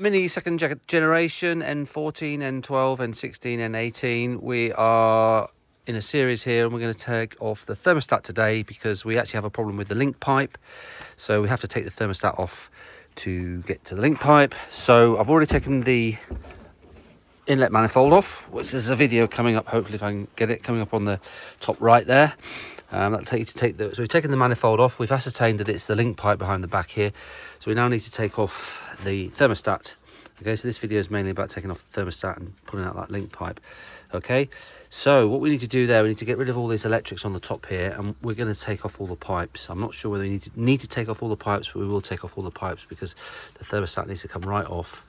Mini second generation, N14, N12, N16, N18. We are in a series here and we're going to take off the thermostat today because we actually have a problem with the link pipe. So we have to take the thermostat off to get to the link pipe. So I've already taken the inlet manifold off, which is a video coming up, hopefully if I can get it, coming up on the top right there. That'll take you to take the, so we've taken the manifold off. We've ascertained that it's the link pipe behind the back here. So we now need to take off the thermostat. Okay, so this video is mainly about taking off the thermostat and pulling out that link pipe. Okay, so what we need to do there, we need to get rid of all these electrics on the top here, and we're going to take off all the pipes. I'm not sure whether we need to take off all the pipes, but we will take off all the pipes because the thermostat needs to come right off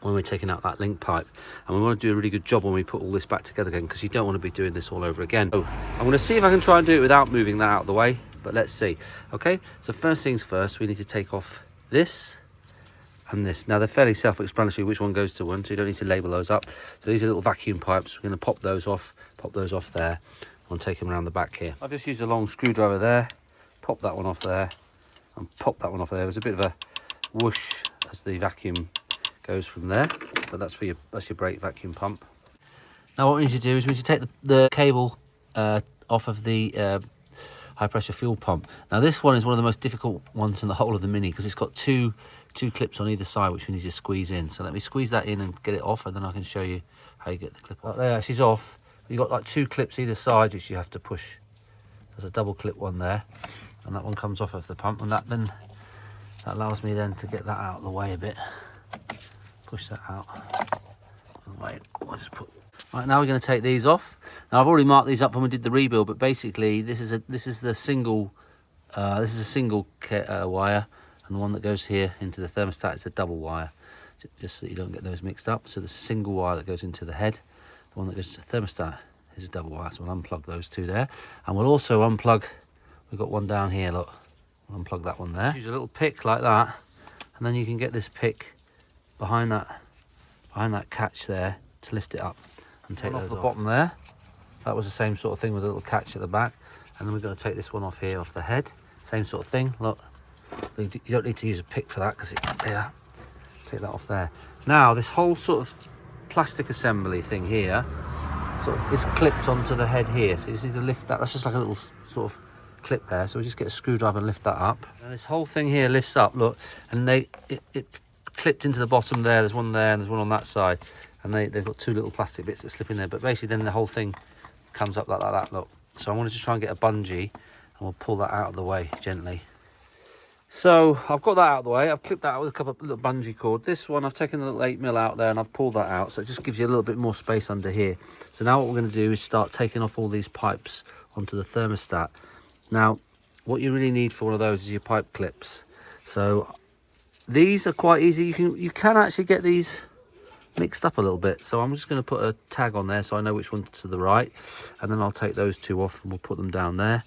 when we're taking out that link pipe. And we want to do a really good job when we put all this back together again, because you don't want to be doing this all over again. So I'm going to see if I can try and do it without moving that out of the way, but let's see. Okay, so first things first, we need to take off this and this. Now they're fairly self-explanatory which one goes to one, so you don't need to label those up. So these are little vacuum pipes. We're going to pop those off there and take them around the back here. I've just used a long screwdriver there, pop that one off there and pop that one off there. There's a bit of a whoosh as the vacuum goes from there, but that's your brake vacuum pump. Now what we need to do is we need to take the cable off of the high pressure fuel pump. Now this one is one of the most difficult ones in the whole of the Mini because it's got two clips on either side which we need to squeeze in. So let me squeeze that in and get it off, and then I can show you how you get the clip off. There, she's off. You've got like two clips either side which you have to push. There's a double clip one there, and that one comes off of the pump, and that allows me then to get that out of the way a bit. Push that out. Wait, I'll just put. Right, now we're going to take these off. Now I've already marked these up when we did the rebuild, but basically this is a single wire, and the one that goes here into the thermostat is a double wire, just so you don't get those mixed up. So the single wire that goes into the head, the one that goes to the thermostat is a double wire. So we'll unplug those two there, and we'll also unplug. We've got one down here. Look, we'll unplug that one there. Use a little pick like that, and then you can get this pick behind that catch there to lift it up and take those off the bottom there. That was the same sort of thing with a little catch at the back. And then we're going to take this one off here, off the head. Same sort of thing. Look, you don't need to use a pick for that because yeah, take that off there. Now this whole sort of plastic assembly thing here sort of is clipped onto the head here. So you just need to lift that. That's just like a little sort of clip there. So we just get a screwdriver and lift that up. And this whole thing here lifts up. Look, and it clipped into the bottom there. There's one there and there's one on that side, and they've got two little plastic bits that slip in there, but basically then the whole thing comes up like that. Look, so I wanted to try and get a bungee, and we'll pull that out of the way gently. So I've got that out of the way. I've clipped that out with a couple of little bungee cord. This one I've taken a little 8mm out there and I've pulled that out, so it just gives you a little bit more space under here. So now what we're going to do is start taking off all these pipes onto the thermostat. Now what you really need for one of those is your pipe clips. So these are quite easy. You can actually get these mixed up a little bit. So I'm just going to put a tag on there so I know which one's to the right, and then I'll take those two off and we'll put them down there,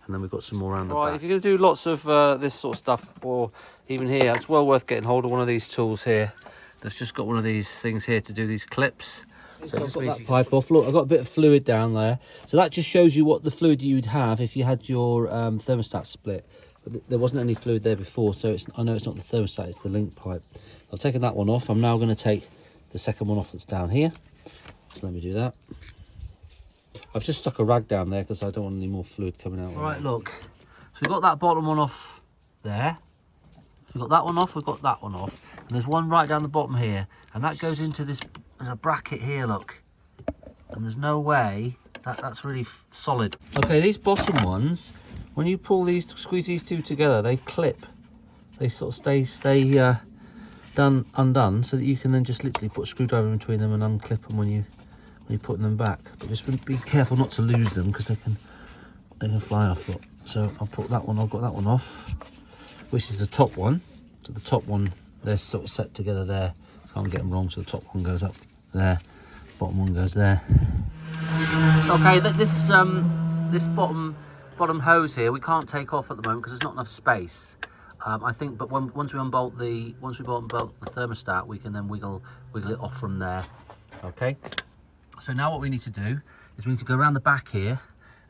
and then we've got some more around the back. If you're going to do lots of this sort of stuff, or even here, it's well worth getting hold of one of these tools here that's just got one of these things here to do these clips. So I've got that pipe off. Look, I've got a bit of fluid down there, so that just shows you what the fluid you'd have if you had your thermostat split. But there wasn't any fluid there before, so I know it's not the thermostat, it's the link pipe. I've taken that one off. I'm now going to take the second one off that's down here. So let me do that. I've just stuck a rag down there because I don't want any more fluid coming out. All right, look. So we've got that bottom one off there. We've got that one off, we've got that one off. And there's one right down the bottom here. And that goes into this, there's a bracket here, look. And there's no way, that's really solid. Okay, these bottom ones, when you pull these, squeeze these two together, they clip. They sort of stay undone, so that you can then just literally put a screwdriver in between them and unclip them when you're putting them back. But just be careful not to lose them because they can fly off. Look. So I'll put that one. I've got that one off, which is the top one. So the top one, they're sort of set together there. Can't get them wrong. So the top one goes up there, bottom one goes there. Okay, this bottom hose here we can't take off at the moment because there's not enough space. I think, but once we unbolt the thermostat, we can then wiggle it off from there. Okay. So now what we need to do is we need to go around the back here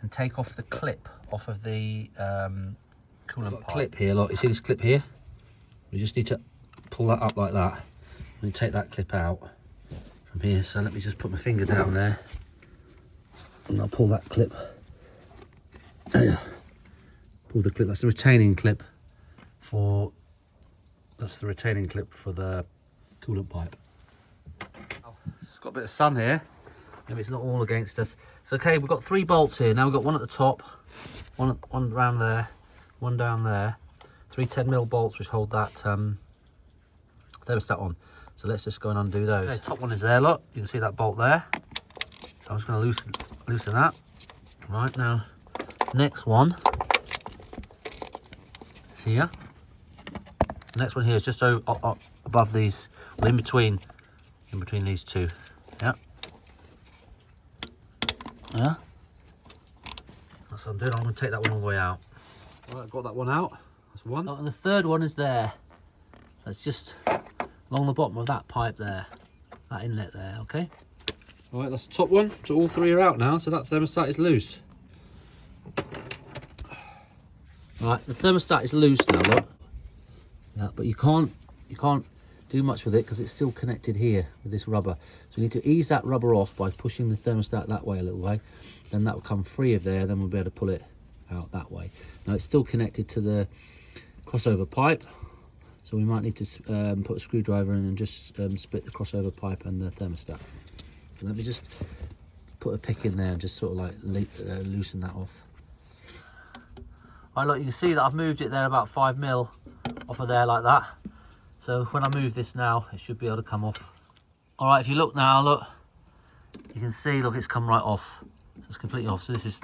and take off the clip off of the coolant pipe. Clip here, look. You see this clip here? We just need to pull that up like that. Let me take that clip out from here. So let me just put my finger down there and I'll pull that clip. Pull the clip. That's the retaining clip for the coolant pipe. It's got a bit of sun here. Maybe it's not all against us. So okay, we've got 3 bolts here. Now we've got one at the top, one around there, one down there. 3 10mm bolts which hold that thermostat on. So let's just go and undo those. Okay, top one is there, look. You can see that bolt there. So I'm just going to loosen that. Right, now, next one is here. The next one here is just above these, well, in between these two. Yeah. Yeah. That's what I'm doing. I'm going to take that one all the way out. Right, I've got that one out. That's one. Oh, and the third one is there. That's just along the bottom of that pipe there. That inlet there, okay? All right, that's the top one. So all 3 are out now, so that thermostat is loose. Right, the thermostat is loose now, look. Yeah, but you can't do much with it because it's still connected here with this rubber. So we need to ease that rubber off by pushing the thermostat that way a little way. Then that will come free of there, then we'll be able to pull it out that way. Now it's still connected to the crossover pipe, so we might need to put a screwdriver in and just split the crossover pipe and the thermostat. So let me just put a pick in there and just sort of like loosen that off. All right, look, you can see that I've moved it there about 5mm off of there like that. So when I move this now, it should be able to come off. All right, if you look now, look, you can see, look, it's come right off. So it's completely off. So this is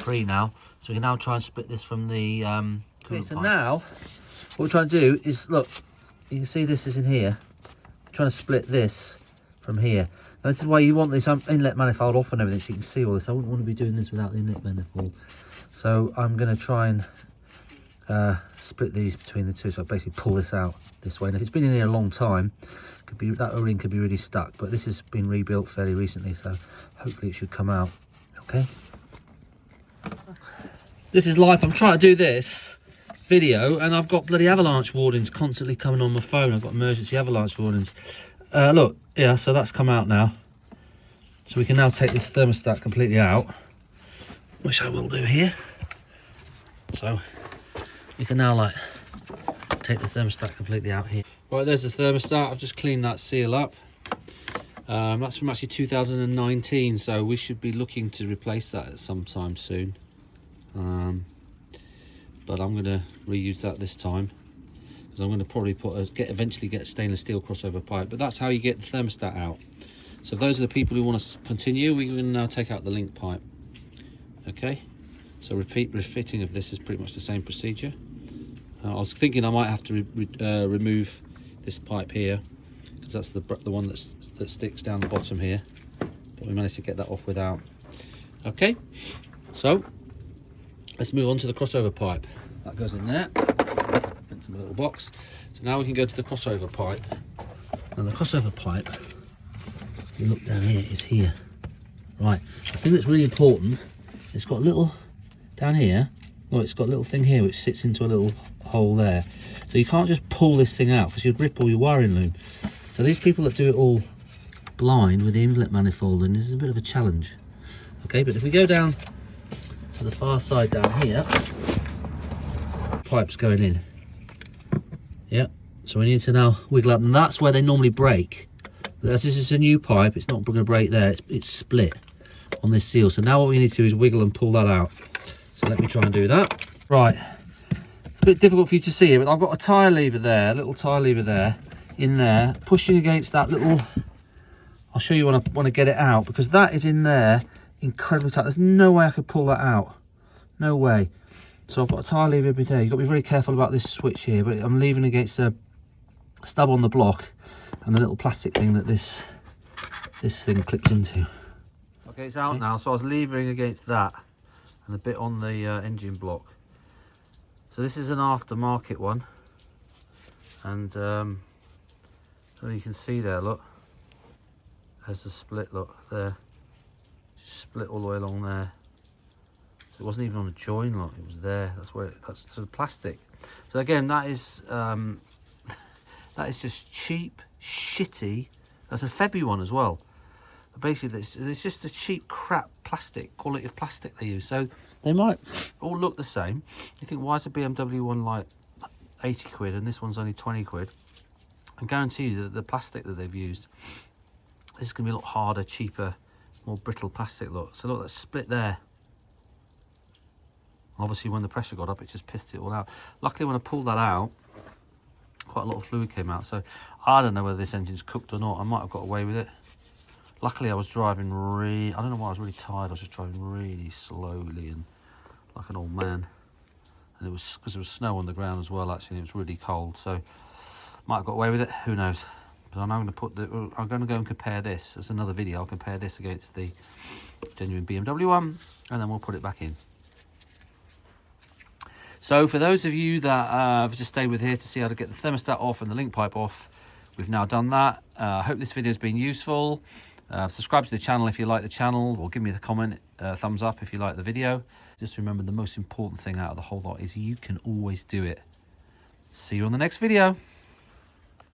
free now. So we can now try and split this from the okay, so now what we're trying to do is, look, you can see this is in here. I'm trying to split this from here. Now this is why you want this inlet manifold off and everything, so you can see all this. I wouldn't want to be doing this without the inlet manifold. So I'm going to try and split these between the two. So I basically pull this out this way. And if it's been in here a long time, that O-ring could be really stuck. But this has been rebuilt fairly recently, so hopefully it should come out. Okay. This is life. I'm trying to do this video and I've got bloody avalanche warnings constantly coming on my phone. I've got emergency avalanche warnings. Look, yeah, so that's come out now. So we can now take this thermostat completely out, which I will do here. So you can now like take the thermostat completely out here. Right, there's the thermostat. I've just cleaned that seal up. That's from actually 2019, so we should be looking to replace that at some time soon. But I'm going to reuse that this time because I'm going to probably eventually get a stainless steel crossover pipe. But that's how you get the thermostat out. So if those are the people who want to continue, we can now take out the link pipe. Okay, so refitting of this is pretty much the same procedure. I was thinking I might have to remove this pipe here because that's the one that sticks down the bottom here, but we managed to get that off without. Okay, so let's move on to the crossover pipe. That goes in there, into my little box. So now we can go to the crossover pipe. And the crossover pipe, if you look down here, is here. Right, the thing that's really important, it's got a little, down here, oh, it's got a little thing here which sits into a little hole there. So you can't just pull this thing out because you'd rip all your wiring loom. So these people that do it all blind with the inlet manifold, and this is a bit of a challenge. Okay, but if we go down to the far side down here, pipe's going in. Yeah, so we need to now wiggle up, and that's where they normally break. But as this is a new pipe, it's not going to break there, it's split on this seal. So now what we need to do is wiggle and pull that out. So let me try and do that. Right, it's a bit difficult for you to see here, but I've got a tyre lever there, a little tyre lever there, in there, pushing against that little, I'll show you when I want to get it out, because that is in there incredibly tight. There's no way I could pull that out, no way. So I've got a tyre lever there. You've got to be very careful about this switch here, but I'm leaving against a stub on the block and the little plastic thing that this thing clips into. Okay, it's out now. So I was levering against that and a bit on the engine block. So this is an aftermarket one, and so you can see there, look, there's the split, look there, split all the way along there. So it wasn't even on a join, look, it was there. That's the plastic. So again, that is that is just cheap shitty. That's a Febby one as well. But basically, it's just a cheap crap plastic, quality of plastic they use. So they might all look the same. You think, why is a BMW one like 80 quid and this one's only 20 quid? I guarantee you that the plastic that they've used, this is going to be a lot harder, cheaper, more brittle plastic. Look, so look, that's split there. Obviously, when the pressure got up, it just pissed it all out. Luckily, when I pulled that out, quite a lot of fluid came out. So I don't know whether this engine's cooked or not. I might have got away with it. Luckily, I was driving I don't know why, I was really tired. I was just driving really slowly and like an old man. And it was because there was snow on the ground as well, actually, and it was really cold. So might have got away with it, who knows. But I'm going to go and compare this. That's another video. I'll compare this against the genuine BMW one, and then we'll put it back in. So for those of you that have just stayed with here to see how to get the thermostat off and the link pipe off, we've now done that. I hope this video has been useful. Subscribe to the channel if you like the channel, or give me the comment, thumbs up if you like the video. Just remember, the most important thing out of the whole lot is you can always do it. See you on the next video.